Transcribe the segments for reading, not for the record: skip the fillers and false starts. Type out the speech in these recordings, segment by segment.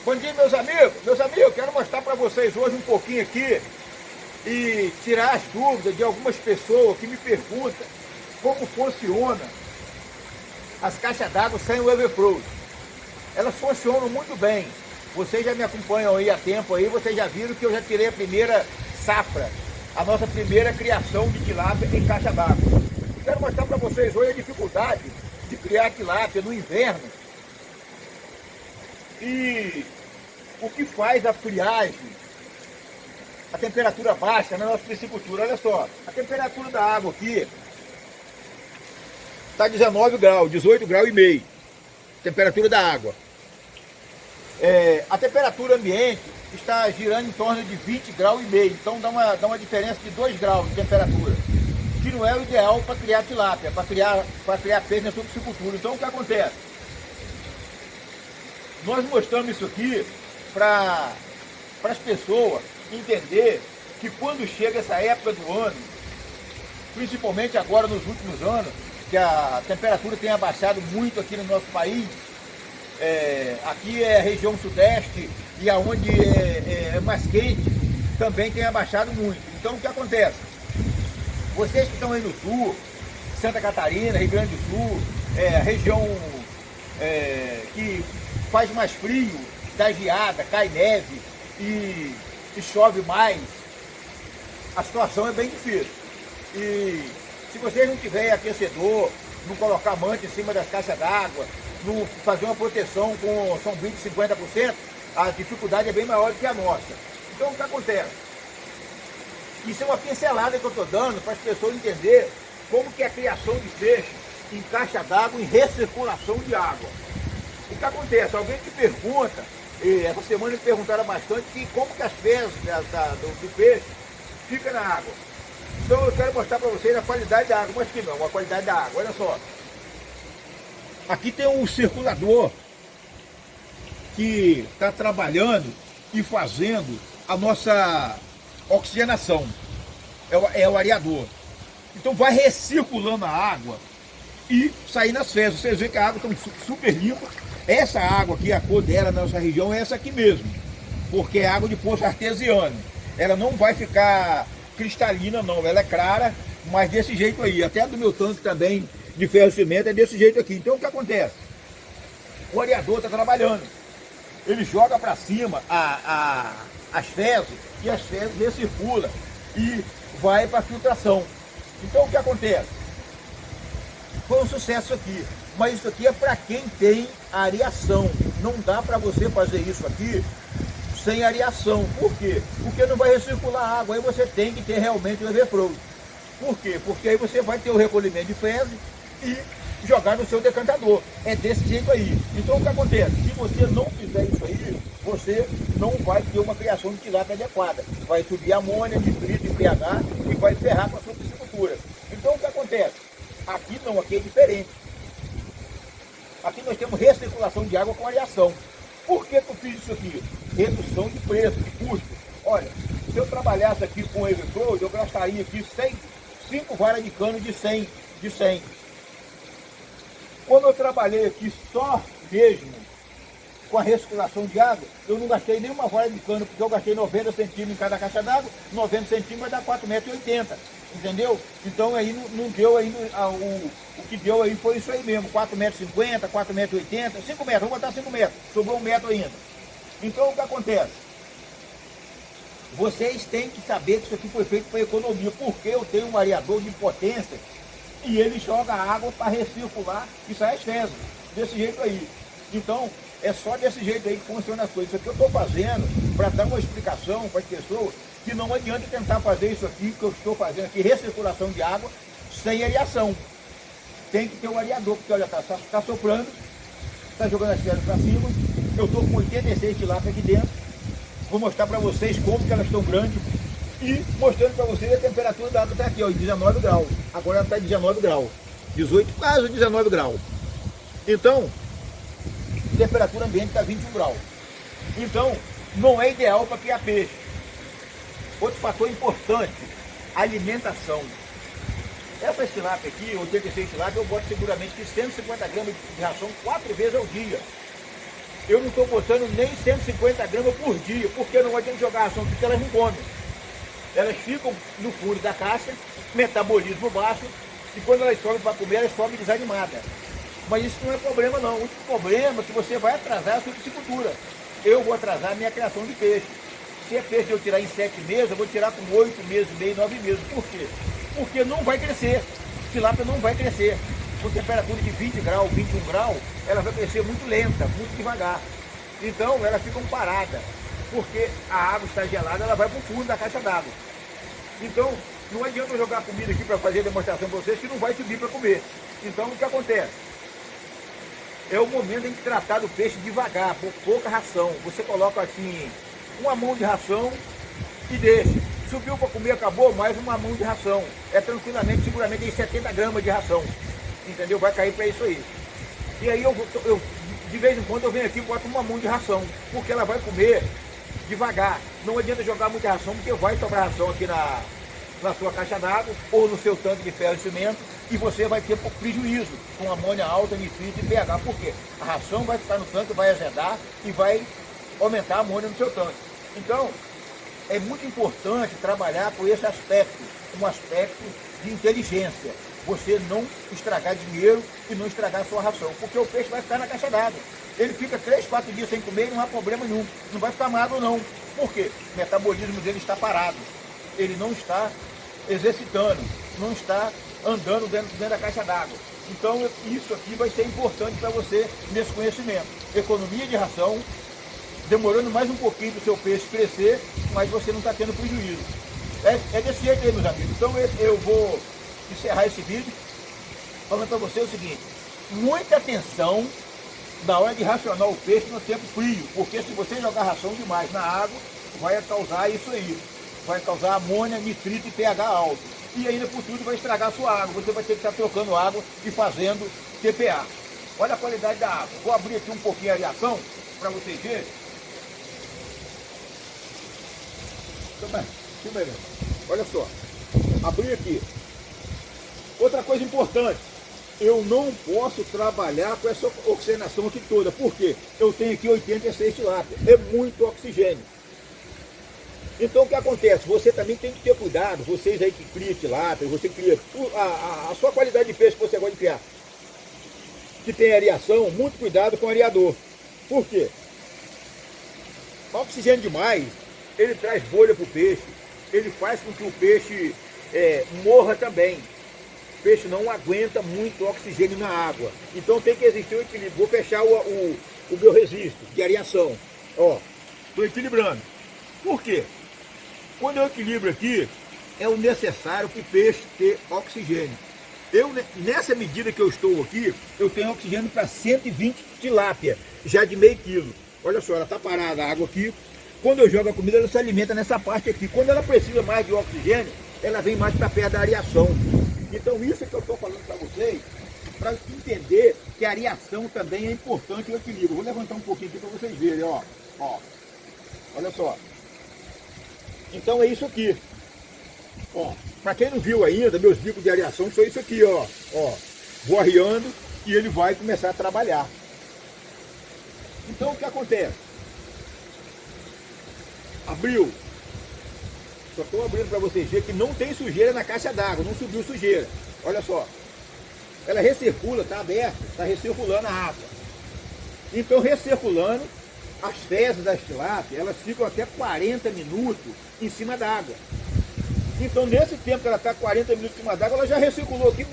Bom dia, meus amigos. Meus amigos, quero mostrar para vocês hoje um pouquinho aqui e tirar as dúvidas de algumas pessoas que me perguntam como funciona as caixas d'água sem o Everflow. Elas funcionam muito bem. Vocês já me acompanham aí há tempo aí, vocês já viram que eu já tirei a primeira safra, a nossa primeira criação de tilápia em caixa d'água. Quero mostrar para vocês hoje a dificuldade de criar tilápia no inverno e o que faz a friagem, a temperatura baixa na nossa piscicultura. Olha só, a temperatura da água aqui está 19 graus, 18 graus e meio, temperatura da água. A temperatura ambiente está girando em torno de 20 graus e meio, então dá uma diferença de 2 graus de temperatura, que não é o ideal para criar tilápia, para criar peixe na sua piscicultura. Então o que acontece? Nós mostramos isso aqui para as pessoas entender que quando chega essa época do ano, principalmente agora nos últimos anos, que a temperatura tem abaixado muito aqui no nosso país, aqui é a região sudeste e aonde é mais quente, também tem abaixado muito. Então o que acontece? Vocês que estão aí no sul, Santa Catarina, Rio Grande do Sul, região que faz mais frio, dá geada, cai neve e chove mais, a situação é bem difícil. E se vocês não tiverem aquecedor, não colocar manta em cima das caixas d'água, não fazer uma proteção com são 20, 50%, a dificuldade é bem maior do que a nossa. Então o que acontece? Isso é uma pincelada que eu estou dando para as pessoas entenderem como que é a criação de peixe em caixa d'água, em recirculação de água. O que acontece? Alguém te pergunta, e essa semana me perguntaram bastante, que como que as fezes do peixe ficam na água. Então eu quero mostrar para vocês a qualidade da água, mas que não, a qualidade da água. Olha só. Aqui tem um circulador que está trabalhando e fazendo a nossa oxigenação. É o areador. Então vai recirculando a água e sair nas fezes. Vocês veem que a água está super limpa. Essa água aqui, a cor dela na nossa região é essa aqui mesmo, porque é água de poço artesiano. Ela não vai ficar cristalina não, ela é clara, mas desse jeito aí. Até do meu tanque também de ferro cimento é desse jeito aqui. Então o que acontece? O areador está trabalhando. Ele joga para cima as fezes e as fezes recirculam e vai para a filtração. Então o que acontece? Foi um sucesso aqui, mas isso aqui é para quem tem areação. Não dá para você fazer isso aqui sem areação. Por quê? Porque não vai recircular água, aí você tem que ter realmente o Everflow. Por quê? Porque aí você vai ter o recolhimento de fezes e jogar no seu decantador. É desse jeito aí. Então o que acontece? Se você não fizer isso aí, você não vai ter uma criação de tilápia adequada. Vai subir amônia, nitrito e pH e vai ferrar com a sua piscicultura. Então o que acontece? Aqui não, aqui é diferente. Aqui nós temos recirculação de água com areação. Por que eu fiz isso aqui? Redução de preço, de custo. Olha, se eu trabalhasse aqui com o Everflow, eu gastaria aqui 5 varas de cano de 100. Quando eu trabalhei aqui só mesmo com a recirculação de água, eu não gastei nenhuma vara de cano, porque eu gastei 90 centímetros em cada caixa d'água, 90 centímetros vai dar 4,80 metros, entendeu? Então aí não deu aí, o que deu aí foi isso aí mesmo, 4,50 metros, 4,80 metros, 5 metros, vamos botar 5 metros, sobrou 1 metro ainda. Então o que acontece? Vocês têm que saber que isso aqui foi feito para economia, porque eu tenho um areador de potência e ele joga água para recircular e sai as fezes, desse jeito aí. Então, é só desse jeito aí que funciona as coisas. Isso aqui eu estou fazendo para dar uma explicação para as pessoas que não adianta tentar fazer isso aqui que eu estou fazendo aqui, recirculação de água, sem areação. Tem que ter um areador, porque olha, está soprando, está jogando as fezes para cima. Eu estou com 86 tilápia aqui dentro. Vou mostrar para vocês como que elas estão grandes e mostrando para vocês a temperatura da água está aqui, ó, 19 graus. Agora ela está 19 graus, 18, quase 19 graus. Então, temperatura ambiente está 21 graus. Então, não é ideal para criar peixe. Outro fator importante alimentação. Essa tilápia aqui, 86 tilápia, eu boto seguramente que 150 gramas de ração 4 vezes ao dia. Eu não estou botando nem 150 gramas por dia, porque não adianta jogar ração porque elas não comem. Elas ficam no fundo da caixa, metabolismo baixo, e quando elas sobem para comer, elas sobem desanimadas. Mas isso não é problema não. O problema é que você vai atrasar a sua piscicultura. Eu vou atrasar a minha criação de peixe. Se é peixe eu tirar em 7 meses, eu vou tirar com 8 meses e meio, 9 meses. Por quê? Porque não vai crescer. Tilápia não vai crescer. Com temperatura de 20 graus, 21 graus, ela vai crescer muito lenta, muito devagar. Então elas ficam paradas. Porque a água está gelada, ela vai para o fundo da caixa d'água. Então não adianta eu jogar comida aqui para fazer a demonstração para vocês que não vai subir para comer. Então o que acontece? É o momento em que tratar do peixe devagar, por pouca ração. Você coloca assim, uma mão de ração e deixa. Subiu para comer, acabou, mais uma mão de ração. É tranquilamente, seguramente tem 70 gramas de ração. Entendeu? Vai cair para isso aí. E aí eu, de vez em quando eu venho aqui e boto uma mão de ração, porque ela vai comer devagar. Não adianta jogar muita ração, porque vai sobrar ração aqui na sua caixa d'água ou no seu tanque de ferro e cimento, e você vai ter prejuízo com amônia alta, nitrito e pH. Por quê? A ração vai ficar no tanque, vai azedar e vai aumentar a amônia no seu tanque. Então, é muito importante trabalhar com esse aspecto, um aspecto de inteligência. Você não estragar dinheiro e não estragar a sua ração, porque o peixe vai ficar na caixa d'água. Ele fica 3, 4 dias sem comer e não há problema nenhum. Não vai ficar magro não. Por quê? O metabolismo dele está parado. Ele não está exercitando, não está andando dentro da caixa d'água. Então isso aqui vai ser importante para você nesse conhecimento. Economia de ração, demorando mais um pouquinho para o seu peixe crescer, mas você não está tendo prejuízo. É desse jeito aí, meus amigos. Então eu vou encerrar esse vídeo falando para você o seguinte: muita atenção na hora de racionar o peixe no tempo frio, porque se você jogar ração demais na água, vai causar isso aí. Vai causar amônia, nitrito e pH alto. E ainda por tudo vai estragar a sua água. Você vai ter que estar trocando água e fazendo TPA. Olha a qualidade da água. Vou abrir aqui um pouquinho a areação para vocês verem. Olha só. Abri aqui. Outra coisa importante. Eu não posso trabalhar com essa oxigenação aqui toda. Por quê? Eu tenho aqui 86 tilápia. É muito oxigênio. Então o que acontece? Você também tem que ter cuidado, vocês aí que criam tilápia, você cria a sua qualidade de peixe que você gosta de criar, que tem areação, muito cuidado com o areador. Por quê? O oxigênio demais, ele traz bolha para o peixe, ele faz com que o peixe morra também. O peixe não aguenta muito oxigênio na água. Então tem que existir um equilíbrio. Vou fechar o meu registro de areação. Ó, estou equilibrando. Por quê? Quando eu equilibro aqui, é o necessário para o peixe ter oxigênio. Nessa medida que eu estou aqui, eu tenho oxigênio para 120 tilápia, já de meio quilo. Olha só, ela está parada a água aqui. Quando eu jogo a comida, ela se alimenta nessa parte aqui. Quando ela precisa mais de oxigênio, ela vem mais para perto da areação. Então isso é que eu estou falando para vocês, para entender que a areação também é importante o equilíbrio. Vou levantar um pouquinho aqui para vocês verem, ó. Olha só. Então é isso aqui. Ó, para quem não viu ainda, meus bicos de areação são isso aqui, ó. Vou arriando e ele vai começar a trabalhar. Então o que acontece? Abriu. Só estou abrindo para vocês verem que não tem sujeira na caixa d'água, não subiu sujeira. Olha só. Ela recircula, está aberta, está recirculando a água. Então recirculando, as fezes das tilápias, elas ficam até 40 minutos em cima d'água. Então, nesse tempo que ela está 40 minutos em cima d'água, ela já recirculou aqui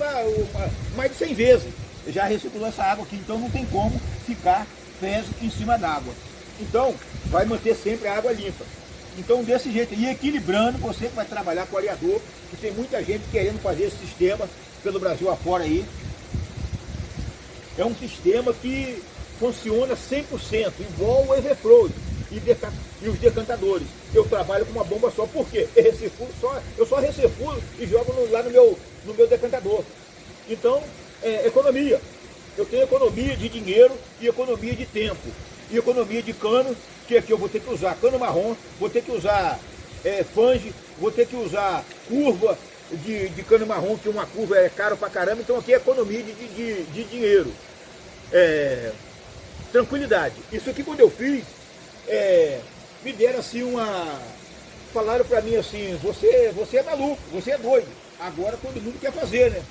mais de 100 vezes. Já recirculou essa água aqui, então não tem como ficar fezes em cima d'água. Então, vai manter sempre a água limpa. Então, desse jeito, e equilibrando, você que vai trabalhar com areador, que tem muita gente querendo fazer esse sistema pelo Brasil afora aí. É um sistema que funciona 100%, igual o Everflow e os decantadores. Eu trabalho com uma bomba só, por quê? Eu só recirculo e jogo lá no meu decantador. Então, economia. Eu tenho economia de dinheiro e economia de tempo. E economia de cano, que aqui eu vou ter que usar cano marrom, vou ter que usar fange, vou ter que usar curva de cano marrom, que uma curva é caro pra caramba, então aqui é economia de dinheiro. Tranquilidade. Isso aqui quando eu fiz, me deram assim falaram pra mim assim, você é maluco, você é doido. Agora todo mundo quer fazer, né?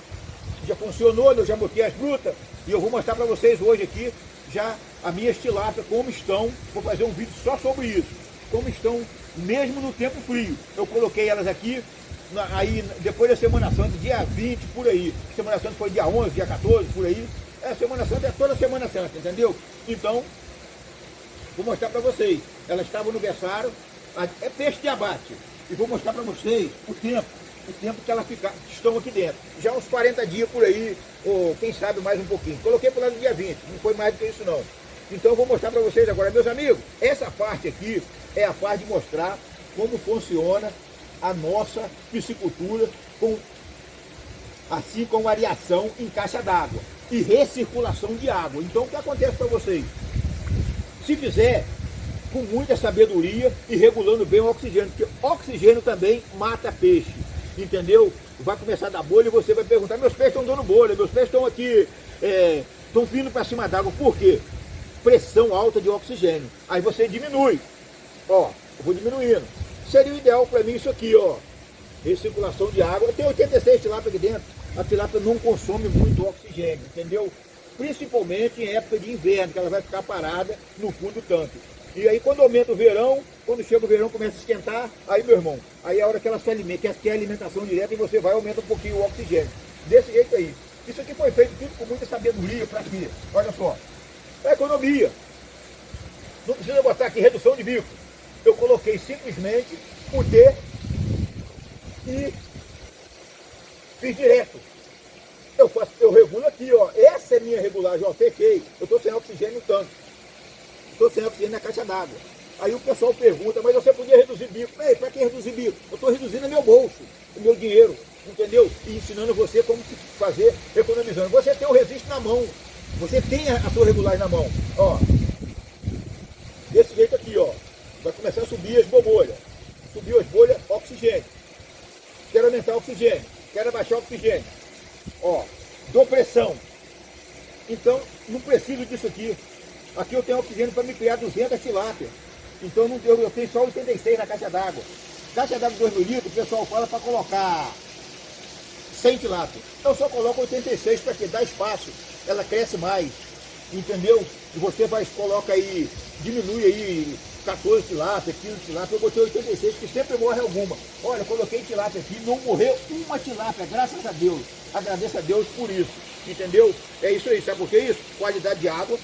Já funcionou, eu já botei as brutas e eu vou mostrar pra vocês hoje aqui já as minhas tilápias, como estão. Vou fazer um vídeo só sobre isso, como estão mesmo no tempo frio. Eu coloquei elas aqui, aí depois da Semana Santa, dia 20, por aí. Semana Santa foi dia 11, dia 14, por aí. A Semana Santa é toda Semana Santa, entendeu? Então, vou mostrar pra vocês. Elas estavam no berçário, é peixe de abate. E vou mostrar pra vocês o tempo que elas estão aqui dentro. Já uns 40 dias por aí, ou quem sabe mais um pouquinho. Coloquei para lá no dia 20, não foi mais do que isso não. Então eu vou mostrar para vocês agora, meus amigos, essa parte aqui é a parte de mostrar como funciona a nossa piscicultura, assim como areação em caixa d'água e recirculação de água. Então o que acontece para vocês? Se fizer com muita sabedoria e regulando bem o oxigênio, porque oxigênio também mata peixe. Entendeu? Vai começar a dar bolha e você vai perguntar, meus peixes estão dando bolha, meus peixes estão aqui, estão vindo para cima d'água. Por quê? Pressão alta de oxigênio. Aí você diminui. Ó, eu vou diminuindo. Seria o ideal para mim isso aqui, ó. Recirculação de água. Tem 86 tilápia aqui dentro. A tilápia não consome muito oxigênio, entendeu? Principalmente em época de inverno, que ela vai ficar parada no fundo do tanque. E aí quando aumenta o verão, quando chega o verão começa a esquentar, aí meu irmão, aí é a hora que ela se alimenta, que é a alimentação direta e você vai aumenta um pouquinho o oxigênio. Desse jeito aí. Isso aqui foi feito tudo com muita sabedoria para quê? Olha só, é economia. Não precisa botar aqui redução de bico. Eu coloquei simplesmente o D e fiz direto. Eu regulo aqui, ó. Essa é minha regulagem, ó, fechei. Eu estou sem oxigênio no tanque. Estou sem oxigênio na caixa d'água. Aí o pessoal pergunta, mas você podia reduzir bico? Ei, para que reduzir bico? Eu estou reduzindo meu bolso, o meu dinheiro, entendeu? E ensinando você como fazer, economizando. Você tem o resiste na mão, você tem a sua regulagem na mão, ó. Desse jeito aqui, ó. Vai começar a subir as bolhas. Subiu as bolhas, oxigênio. Quero aumentar o oxigênio, quero abaixar o oxigênio. Ó, dou pressão. Então, não preciso disso aqui. Aqui eu tenho oxigênio para me criar 200 tilápias. Então eu tenho só 86 na caixa d'água. Caixa d'água de 2 mil litros, o pessoal fala para colocar 100 tilápias. Eu só coloco 86 para que dá espaço. Ela cresce mais. Entendeu? E você coloca aí, diminui aí 14 tilápias, 15 tilápias. Eu botei 86, que sempre morre alguma. Olha, eu coloquei tilápia aqui, não morreu uma tilápia, graças a Deus. Agradeço a Deus por isso. Entendeu? É isso aí. Sabe por que isso? Qualidade de água,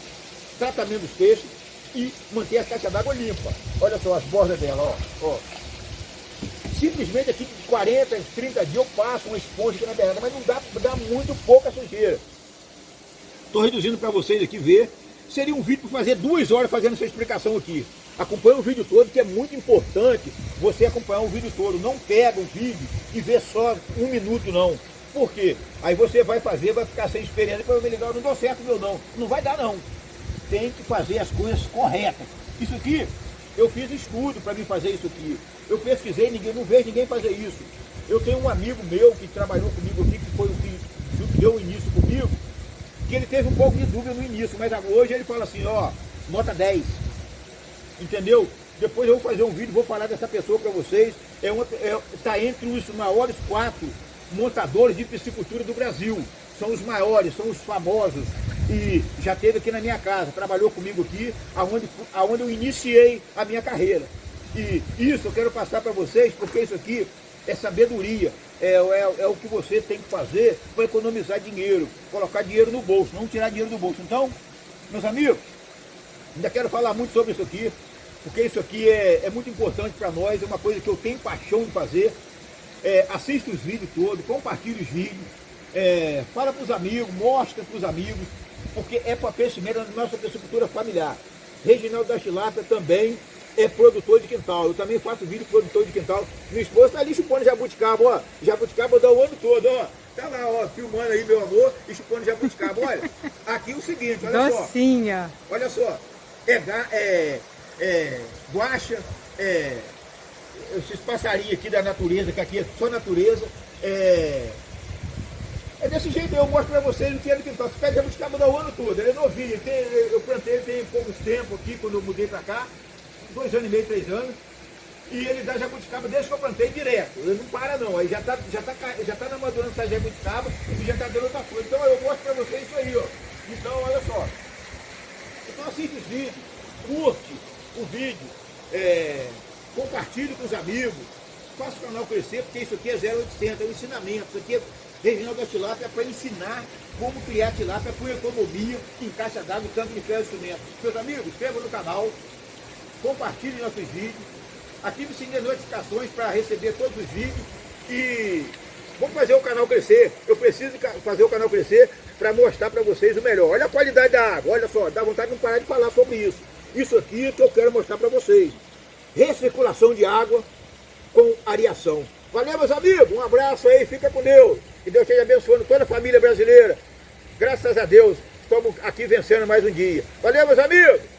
tratamento dos peixes e manter a caixa d'água limpa. Olha só as bordas dela, ó. Simplesmente aqui de 40, 30 dias eu passo uma esponja aqui na beirada, mas não dá muito pouca sujeira. Estou reduzindo para vocês aqui ver. Seria um vídeo para fazer 2 horas fazendo essa explicação aqui. Acompanhe o vídeo todo, que é muito importante você acompanhar o vídeo todo. Não pega o vídeo e vê só 1 minuto não. Por quê? Aí você vai fazer, vai ficar sem experiência, para eu me ligar, não deu certo meu não. Não vai dar não. Tem que fazer as coisas corretas. Isso aqui, eu fiz estudo para mim fazer isso aqui. Eu pesquisei, não vejo ninguém fazer isso. Eu tenho um amigo meu que trabalhou comigo aqui, que foi o que deu o início comigo, que ele teve um pouco de dúvida no início, mas hoje ele fala assim, ó, nota 10. Entendeu? Depois eu vou fazer um vídeo, vou falar dessa pessoa para vocês. Está entre os maiores 4 montadores de piscicultura do Brasil. São os maiores, são os famosos. E já esteve aqui na minha casa, trabalhou comigo aqui, aonde eu iniciei a minha carreira. E isso eu quero passar para vocês, porque isso aqui é sabedoria, é o que você tem que fazer para economizar dinheiro, colocar dinheiro no bolso, não tirar dinheiro do bolso. Então, meus amigos, ainda quero falar muito sobre isso aqui, porque isso aqui é muito importante para nós, é uma coisa que eu tenho paixão em fazer. Assista os vídeos todos, compartilhe os vídeos, fala para os amigos, mostra para os amigos, porque é para peixe mesmo, na nossa piscicultura familiar. Reginaldo da Tilápia também é produtor de quintal. Eu também faço vídeo produtor de quintal. Minha esposa está ali chupando jabuticaba, ó. Jabuticaba dá o ano todo, ó. Tá lá, ó, filmando aí, meu amor, e chupando jabuticaba. Olha, aqui o seguinte, olha Docinha. Só. Olha só. Guaxa, esses passarinhos aqui da natureza, que aqui é só natureza, é desse jeito. Eu mostro para vocês o que é do quintal. Esse pé de jabuticaba dá o ano todo, ele é novinho, eu plantei ele tem poucos tempo aqui, quando eu mudei para cá, 2 anos e meio, 3 anos, e ele dá jabuticaba desde que eu plantei direto, ele não para não, aí já tá na madurando essa jabuticaba e já tá dando outra coisa. Então eu mostro para vocês isso aí, ó. Então olha só, então assiste os vídeos, curte o vídeo, compartilhe com os amigos, faça o canal crescer, porque isso aqui é 0800, é um ensinamento, isso aqui é Reginaldo da Tilápia para ensinar como criar tilápia com economia em caixa d'água, campo de pé e instrumento. Meus amigos, inscrevam no canal, compartilhem nossos vídeos, ativem as notificações para receber todos os vídeos e vamos fazer o canal crescer. Eu preciso fazer o canal crescer para mostrar para vocês o melhor. Olha a qualidade da água, olha só, dá vontade de não parar de falar sobre isso. Isso aqui é que eu quero mostrar para vocês. Recirculação de água com areação. Valeu, meus amigos, um abraço aí, fica com Deus. Que Deus esteja abençoando toda a família brasileira. Graças a Deus, estamos aqui vencendo mais um dia. Valeu, meus amigos!